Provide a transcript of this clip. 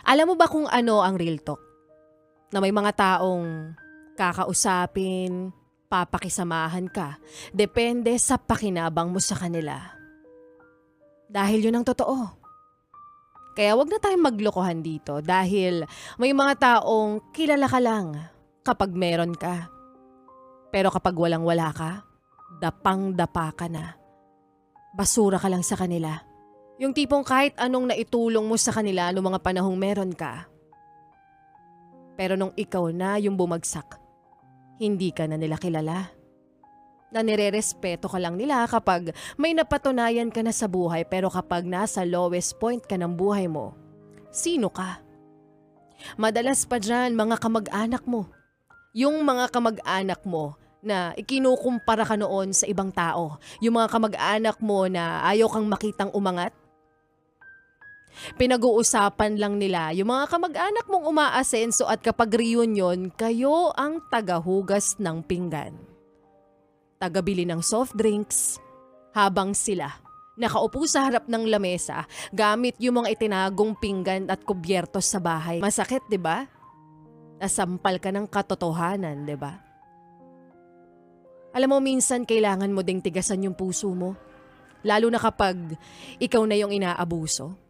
Alam mo ba kung ano ang real talk? Na may mga taong kakausapin, papakisamahan ka, depende sa pakinabang mo sa kanila. Dahil yun ang totoo. Kaya wag na tayong maglokohan dito dahil may mga taong kilala ka lang kapag meron ka. Pero kapag walang-wala ka, dapang-dapa ka na. Basura ka lang sa kanila. Yung tipong kahit anong naitulong mo sa kanila noong mga panahong meron ka. Pero nung ikaw na yung bumagsak, hindi ka na nila kilala. Na nire-respeto ka lang nila kapag may napatunayan ka na sa buhay, pero kapag nasa lowest point ka ng buhay mo, sino ka? Madalas pa dyan mga kamag-anak mo. Yung mga kamag-anak mo na ikinukumpara ka noon sa ibang tao. Yung mga kamag-anak mo na ayaw kang makitang umangat. Pinag-uusapan lang nila yung mga kamag-anak mong umaasenso at kapag reunion, kayo ang tagahugas ng pinggan. Tagabili ng soft drinks, habang sila nakaupo sa harap ng lamesa gamit yung mga itinagong pinggan at kubyertos sa bahay. Masakit, di ba? Nasampal ka ng katotohanan, di ba? Alam mo, minsan kailangan mo ding tigasan yung puso mo. Lalo na kapag ikaw na yung inaabuso.